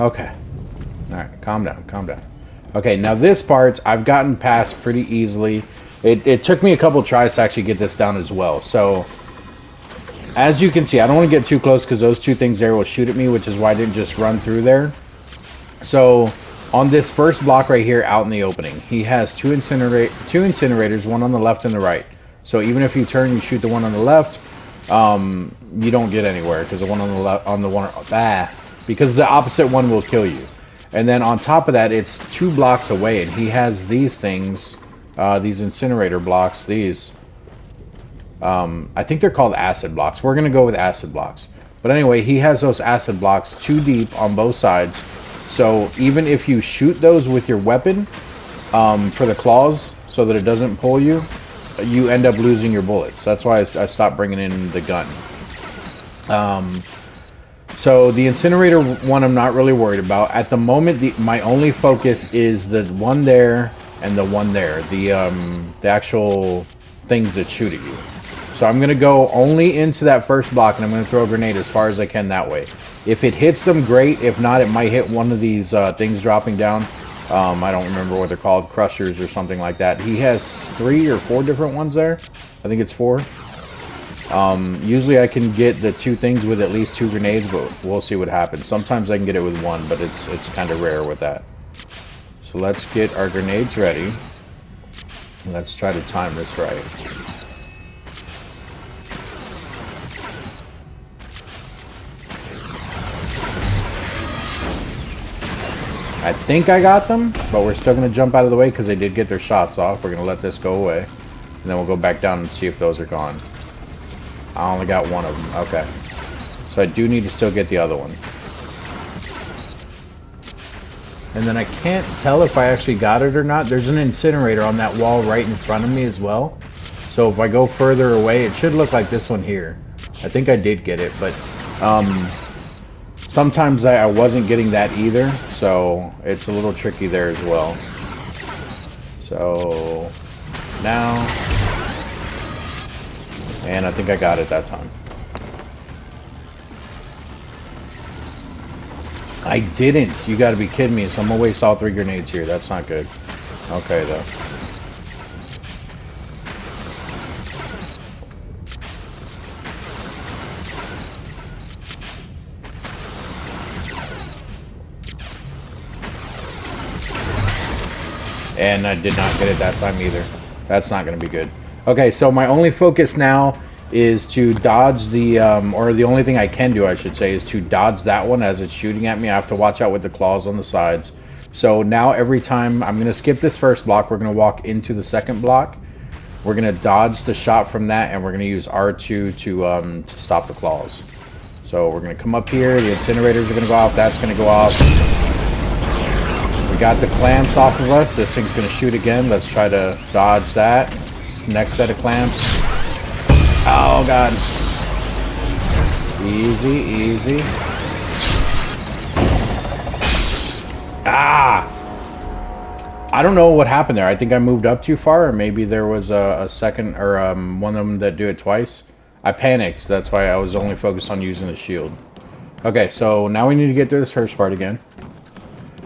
Okay. Alright, calm down, calm down. Okay, now this part I've gotten past pretty easily. It took me a couple tries to actually get this down as well. So, as you can see, I don't want to get too close because those two things there will shoot at me, which is why I didn't just run through there. So, on this first block right here out in the opening, he has two incinerators, one on the left and the right. So even if you turn, you shoot the one on the left, you don't get anywhere because the one on the left, because the opposite one will kill you. And then on top of that, it's 2 blocks away, and he has these things, these incinerator blocks. These, I think they're called acid blocks. We're gonna go with acid blocks. But anyway, he has those acid blocks 2 deep on both sides. So even if you shoot those with your weapon for the claws so that it doesn't pull you, you end up losing your bullets. That's why I stopped bringing in the gun. So the incinerator one I'm not really worried about. At the moment, my only focus is the one there and the one there. The actual things that shoot at you. So I'm going to go only into that first block, and I'm going to throw a grenade as far as I can that way. If it hits them, great. If not, it might hit one of these things dropping down. I don't remember what they're called, crushers or something like that. He has 3 or 4 different ones there. I think it's 4. Usually I can get the 2 things with at least 2 grenades, but we'll see what happens. Sometimes I can get it with 1, but it's kind of rare with that. So let's get our grenades ready. Let's try to time this right. I think I got them, but we're still going to jump out of the way because they did get their shots off. We're going to let this go away, and then we'll go back down and see if those are gone. I only got one of them. Okay. So I do need to still get the other one. And then I can't tell if I actually got it or not. There's an incinerator on that wall right in front of me as well. So if I go further away, it should look like this one here. I think I did get it, but sometimes I wasn't getting that either, so it's a little tricky there as well. So now, and I think I got it that time. I didn't. You gotta be kidding me. So I'm gonna waste all 3 grenades here. That's not good. Okay, though. And I did not get it that time either. That's not going to be good. Okay, so my only focus now is to dodge the, or the only thing I can do, I should say, is to dodge that one as it's shooting at me. I have to watch out with the claws on the sides. So now every time, I'm going to skip this first block. We're going to walk into the second block. We're going to dodge the shot from that, and we're going to use R2 to stop the claws. So we're going to come up here. The incinerators are going to go off. That's going to go off. We got the clamps off of us. This thing's going to shoot again. Let's try to dodge that. Next set of clamps. Oh, God. Easy, easy. Ah! I don't know what happened there. I think I moved up too far, or maybe there was a second, or one of them that do it twice. I panicked. That's why I was only focused on using the shield. Okay, so now we need to get through this first part again.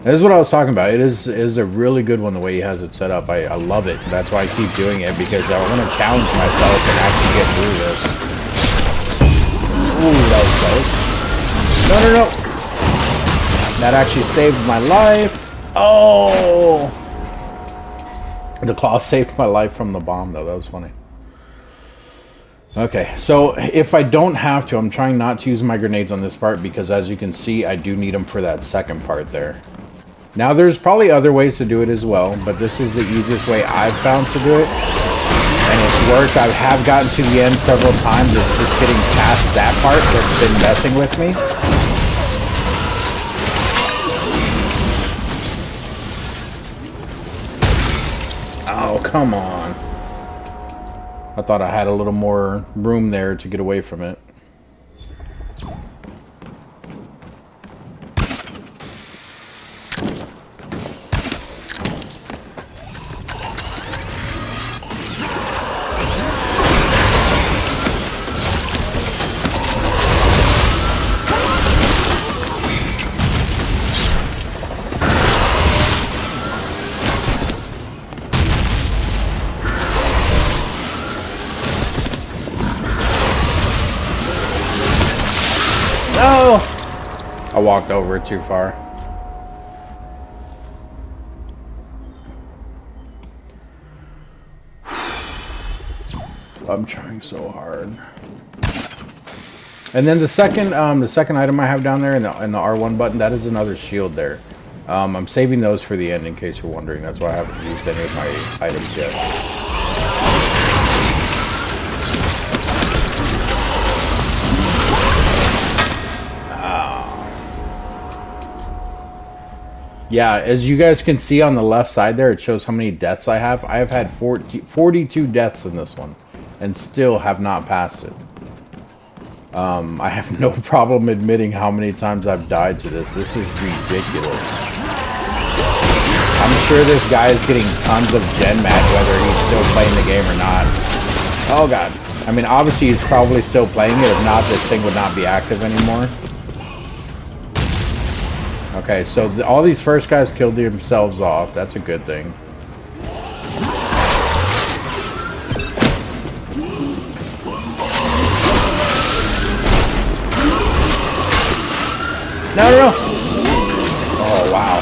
This is what I was talking about. It is a really good one the way he has it set up. I love it. That's why I keep doing it, because I want to challenge myself and actually get through this. Ooh, that was close. No, no, no. That actually saved my life. Oh! The claw saved my life from the bomb, though. That was funny. Okay, so if I don't have to, I'm trying not to use my grenades on this part, because as you can see, I do need them for that second part there. Now, there's probably other ways to do it as well, but this is the easiest way I've found to do it. And it's worked. I have gotten to the end several times. It's just getting past that part that's been messing with me. Oh, come on. I thought I had a little more room there to get away from it. I walked over it too far. I'm trying so hard. And then the second item I have down there in the R1 button, that is another shield there. I'm saving those for the end in case you're wondering. That's why I haven't used any of my items yet. Yeah, as you guys can see on the left side there, it shows how many deaths I have. I have had 42 deaths in this one, and still have not passed it. I have no problem admitting how many times I've died to this. This is ridiculous. I'm sure this guy is getting tons of gen mad whether he's still playing the game or not. Oh god. I mean, obviously he's probably still playing it. If not, this thing would not be active anymore. Okay, so all these first guys killed themselves off. That's a good thing. No, no, no! Oh, wow.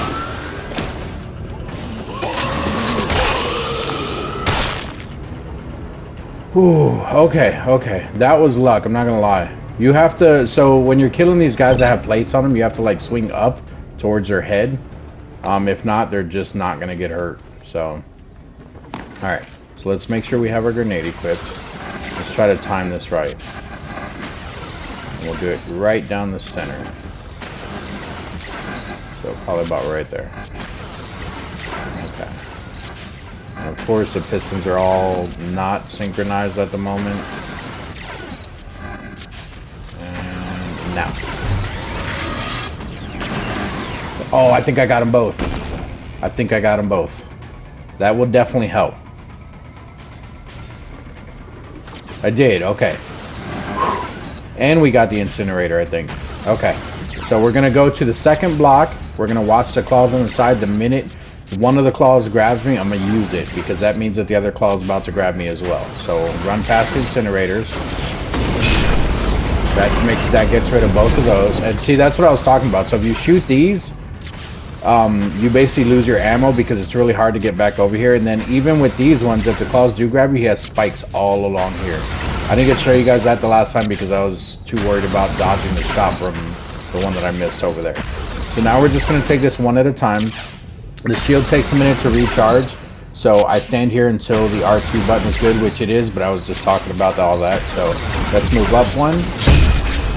Ooh, okay, okay. That was luck, I'm not gonna lie. You have to, so when you're killing these guys that have plates on them, you have to like swing up towards their head. If not, they're just not gonna get hurt. So, alright. So let's make sure we have our grenade equipped. Let's try to time this right. And we'll do it right down the center. So probably about right there. Okay. And of course the pistons are all not synchronized at the moment. And now. Oh, I think I got them both. I think I got them both. That will definitely help. I did, okay. And we got the incinerator, I think. Okay. So we're gonna go to the second block. We're gonna watch the claws on the side. The minute one of the claws grabs me, I'm gonna use it because that means that the other claw is about to grab me as well. So run past the incinerators. That gets rid of both of those. And see, that's what I was talking about. So if you shoot these, you basically lose your ammo because it's really hard to get back over here. And then even with these ones, if the claws do grab you, he has spikes all along here. I didn't get to show you guys that the last time because I was too worried about dodging the shot from the one that I missed over there. So now we're just going to take this one at a time. The shield takes a minute to recharge. So I stand here until the R2 button is good, which it is, but I was just talking about all that. So let's move up one,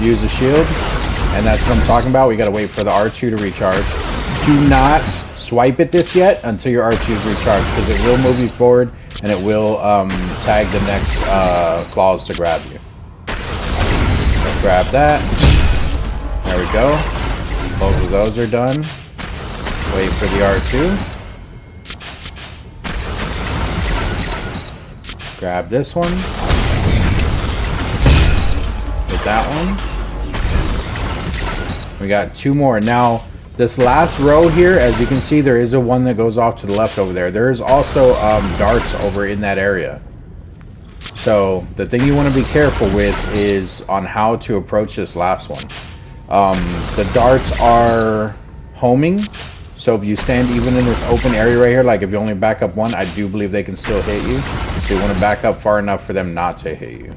use the shield, and that's what I'm talking about. We got to wait for the R2 to recharge. Do not swipe at this yet until your R2 is recharged because it will move you forward and it will tag the next claws to grab you. Let's grab that. There we go. Both of those are done. Wait for the R2. Grab this one. Hit that one. We got two more. Now, this last row here, as you can see, there is a one that goes off to the left over there. There is also darts over in that area. So, the thing you want to be careful with is on how to approach this last one. The darts are homing. So if you stand even in this open area right here, like if you only back up one, I do believe they can still hit you. So you want to back up far enough for them not to hit you.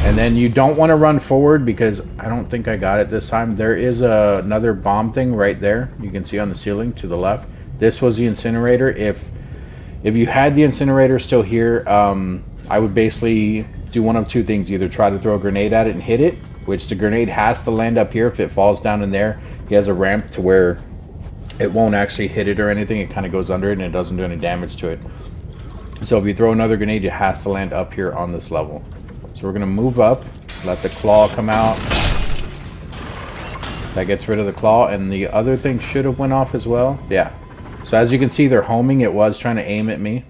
And then you don't want to run forward because I don't think I got it this time. There is another bomb thing right there. You can see on the ceiling to the left. This was the incinerator. If you had the incinerator still here, I would basically do one of two things. Either try to throw a grenade at it and hit it, which the grenade has to land up here. If it falls down in there, he has a ramp to where it won't actually hit it or anything. It kind of goes under it and it doesn't do any damage to it. So if you throw another grenade, it has to land up here on this level. So we're going to move up, let the claw come out. That gets rid of the claw, and the other thing should have went off as well. Yeah. So as you can see, they're homing. It was trying to aim at me.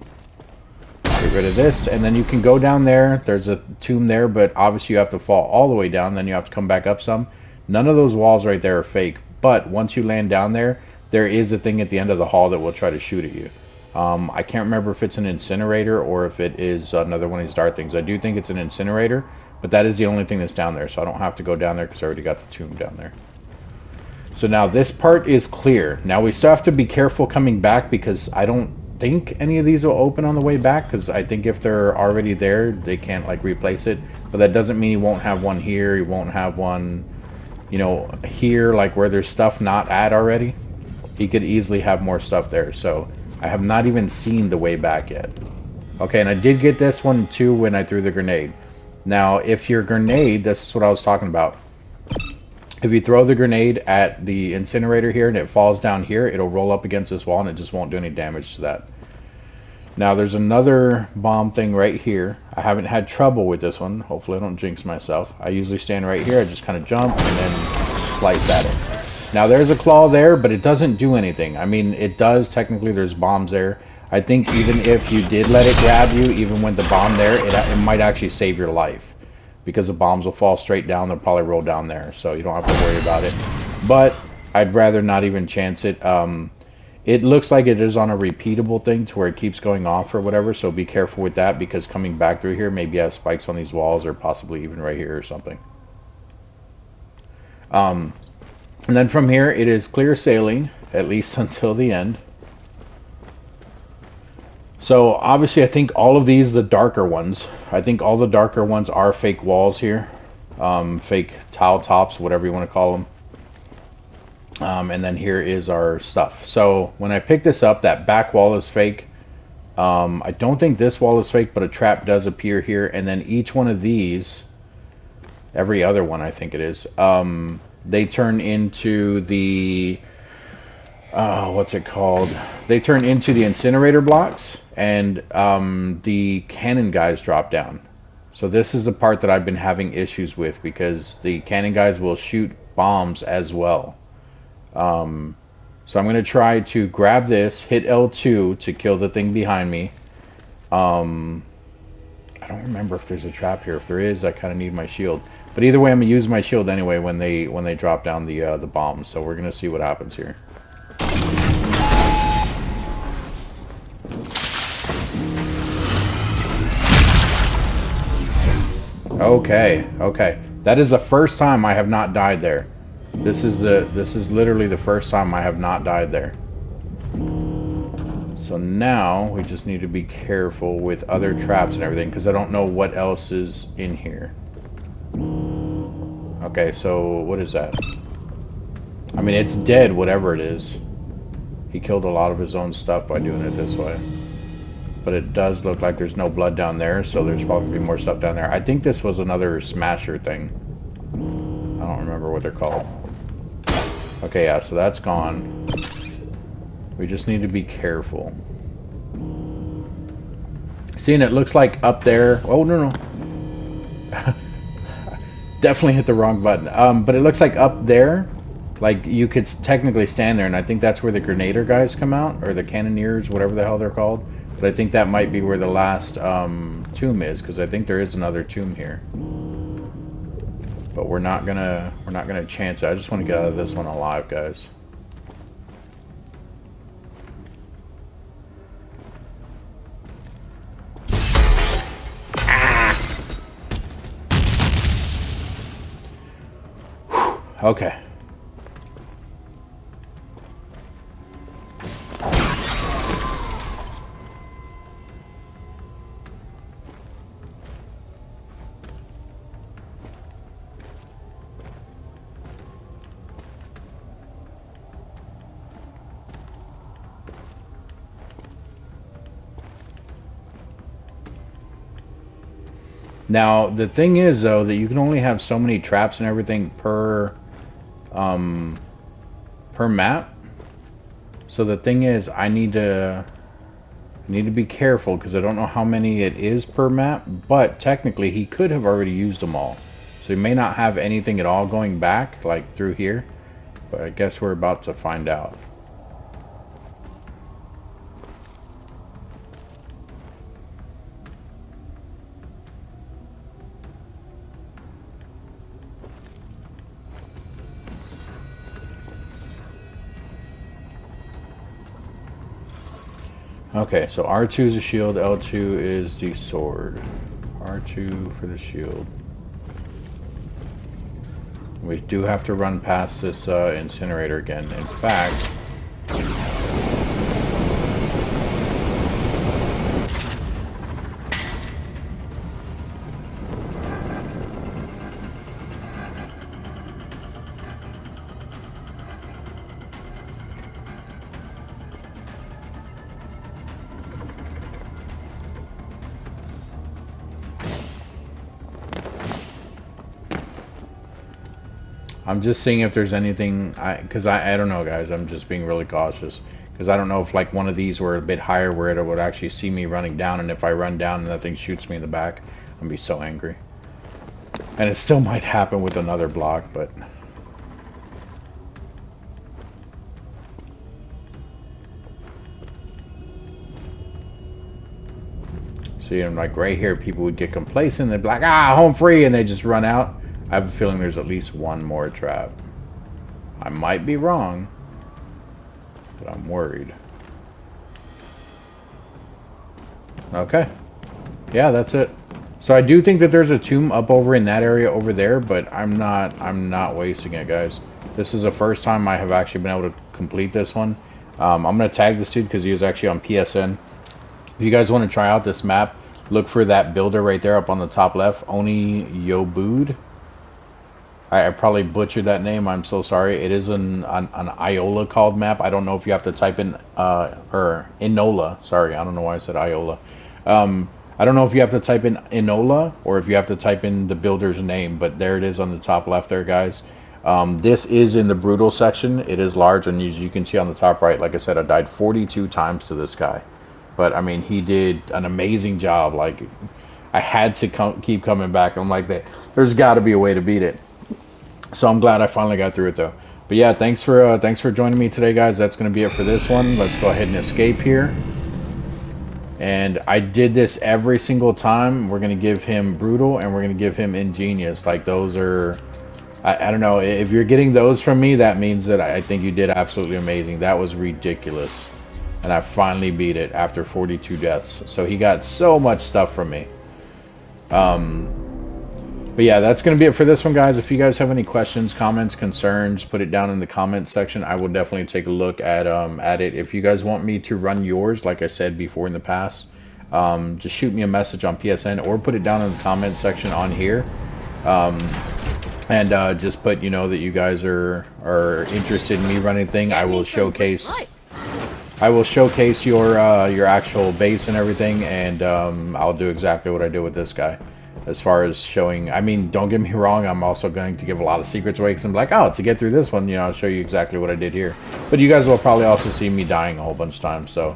Get rid of this, and then you can go down there. There's a tomb there, but obviously you have to fall all the way down. Then you have to come back up some. None of those walls right there are fake, but once you land down there, there is a thing at the end of the hall that will try to shoot at you. I can't remember if it's an incinerator or if it is another one of these dart things. I do think it's an incinerator, but that is the only thing that's down there, so I don't have to go down there because I already got the tomb down there. So now this part is clear. Now we still have to be careful coming back because I don't think any of these will open on the way back, because I think if they're already there, they can't like replace it. But that doesn't mean he won't have one here, he won't have one, you know, here, like where there's stuff not at already. He could easily have more stuff there. So I have not even seen the way back yet. Okay, and I did get this one too when I threw the grenade. Now, if your grenade, this is what I was talking about. If you throw the grenade at the incinerator here and it falls down here, it'll roll up against this wall and it just won't do any damage to that. Now, there's another bomb thing right here. I haven't had trouble with this one. Hopefully I don't jinx myself. I usually stand right here. I just kind of jump and then slice at it. Now, there's a claw there, but it doesn't do anything. I mean, it does. Technically, there's bombs there. I think even if you did let it grab you, even with the bomb there, it might actually save your life. Because the bombs will fall straight down, they'll probably roll down there, so you don't have to worry about it. But I'd rather not even chance it. It looks like it is on a repeatable thing to where it keeps going off or whatever, so be careful with that, because coming back through here maybe has spikes on these walls or possibly even right here or something. And then from here it is clear sailing, at least until the end. So obviously I think all of these, the darker ones, I think all the darker ones are fake walls here. Fake tile tops, whatever you want to call them. And then here is our stuff. So when I pick this up, that back wall is fake. I don't think this wall is fake, but a trap does appear here. And then each one of these, every other one I think it is, they turn into the... what's it called? They turn into the incinerator blocks, and the cannon guys drop down. So this is the part that I've been having issues with, because the cannon guys will shoot bombs as well. So I'm going to try to grab this, hit L2 to kill the thing behind me. I don't remember if there's a trap here. If there is, I kind of need my shield. But either way, I'm going to use my shield anyway when they drop down the bombs. So we're going to see what happens here. Okay, okay. That is the first time I have not died there. This is literally the first time I have not died there. So now we just need to be careful with other traps and everything, because I don't know what else is in here. Okay, so what is that? I mean, it's dead, whatever it is. He killed a lot of his own stuff by doing it this way. But it does look like there's no blood down there, so there's probably more stuff down there. I think this was another smasher thing. I don't remember what they're called. Okay, yeah, so that's gone. We just need to be careful. Seeing it looks like up there... Oh, no. Definitely hit the wrong button. But it looks like up there, like you could technically stand there, and I think that's where the Grenader guys come out, or the Cannoneers, whatever the hell they're called. But I think that might be where the last tomb is, because I think there is another tomb here. But we're not gonna chance it. I just want to get out of this one alive, guys. Okay. Now, the thing is, though, that you can only have so many traps and everything per map. So the thing is, I need to be careful, because I don't know how many it is per map, but technically he could have already used them all. So he may not have anything at all going back, like through here, but I guess we're about to find out. Okay, so R2 is a shield, L2 is the sword. R2 for the shield. We do have to run past this incinerator again. In fact, I'm just seeing if there's anything, because I don't know, guys. I'm just being really cautious because I don't know if like one of these were a bit higher where it would actually see me running down, and if I run down and that thing shoots me in the back, I'm gonna be so angry. And it still might happen with another block, but see, I'm like right here, people would get complacent. They'd be like, ah, home free, and they just run out. I have a feeling there's at least one more trap. I might be wrong, but I'm worried. Okay. Yeah, that's it. So I do think that there's a tomb up over in that area over there, but I'm not wasting it, guys. This is the first time I have actually been able to complete this one. I'm gonna tag this dude because he was actually on PSN. If you guys want to try out this map, look for that builder right there up on the top left, Oni Yobud. I probably butchered that name. I'm so sorry. It is an Iola called map. I don't know if you have to type in or Enola. Sorry, I don't know why I said Iola. I don't know if you have to type in Enola or if you have to type in the builder's name, but there it is on the top left there, guys. This is in the brutal section. It is large, and as you can see on the top right, like I said, I died 42 times to this guy. But I mean, he did an amazing job. Like, I had to keep coming back. I'm like, there's got to be a way to beat it. So I'm glad I finally got through it though. But yeah, thanks for joining me today, guys. That's gonna be it for this one. Let's go ahead and escape here. And I did this every single time. We're gonna give him brutal and we're gonna give him ingenious. Like those are, I don't know. If you're getting those from me, that means that I think you did absolutely amazing. That was ridiculous. And I finally beat it after 42 deaths. So he got so much stuff from me. But yeah, that's going to be it for this one, guys. If you guys have any questions, comments, concerns, put it down in the comments section. I will definitely take a look at it. If you guys want me to run yours, like I said before in the past, just shoot me a message on PSN or put it down in the comments section on here. And just put, you know, that you guys are interested in me running thing. I will showcase your actual base and everything, and I'll do exactly what I did with this guy. As far as showing, I mean, don't get me wrong, I'm also going to give a lot of secrets away because I'm like, oh, to get through this one, you know, I'll show you exactly what I did here. But you guys will probably also see me dying a whole bunch of times. So,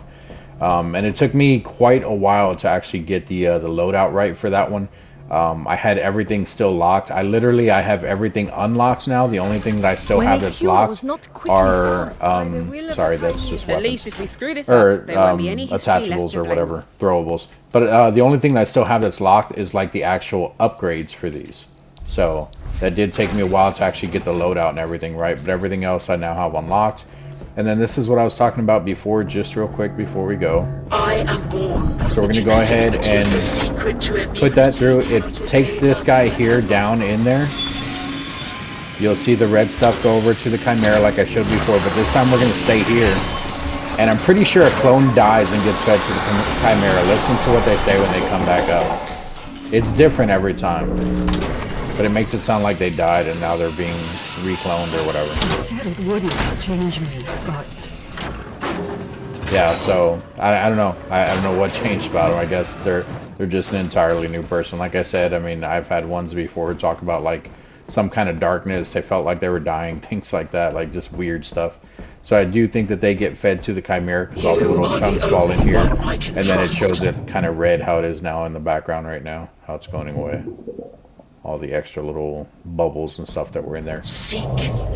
and it took me quite a while to actually get the loadout right for that one. I had everything still locked. I have everything unlocked now. The only thing that I still have that's locked are sorry, that's just weapons. At least if we screw this up, there won't be any attachable or whatever, throwables. But the only thing that I still have that's locked is like the actual upgrades for these. So that did take me a while to actually get the loadout and everything right, but everything else I now have unlocked. And then this is what I was talking about before, just real quick before we go. So we're going to go ahead and put that through. It takes this guy here down in there. You'll see the red stuff go over to the Chimera like I showed before, but this time we're going to stay here. And I'm pretty sure a clone dies and gets fed to the Chimera. Listen to what they say when they come back up. It's different every time. But it makes it sound like they died and now they're being recloned or whatever. You said it wouldn't change me, but... Yeah, so, I don't know. I don't know what changed about them. I guess they're just an entirely new person. Like I said, I mean, I've had ones before talk about, like, some kind of darkness. They felt like they were dying, things like that, like just weird stuff. So I do think that they get fed to the Chimera because all the little chunks fall in here. And then it shows it kind of red how it is now in the background right now, how it's going away. All the extra little bubbles and stuff that were in there. Seek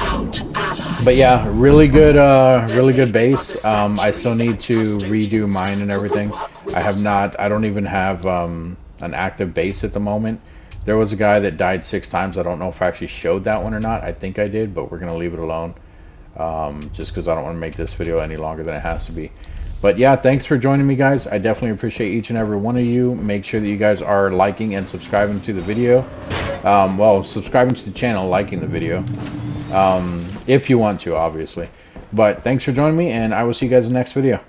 out allies. But yeah, really good base. I still need to redo mine and everything. I don't even have an active base at the moment. There was a guy that died 6 times. I don't know if I actually showed that one or not. I think I did, but we're gonna leave it alone. Just because I don't want to make this video any longer than it has to be. But yeah, thanks for joining me, guys. I definitely appreciate each and every one of you. Make sure that you guys are liking and subscribing to the video. Well, subscribing to the channel, liking the video. If you want to, obviously. But thanks for joining me, and I will see you guys in the next video.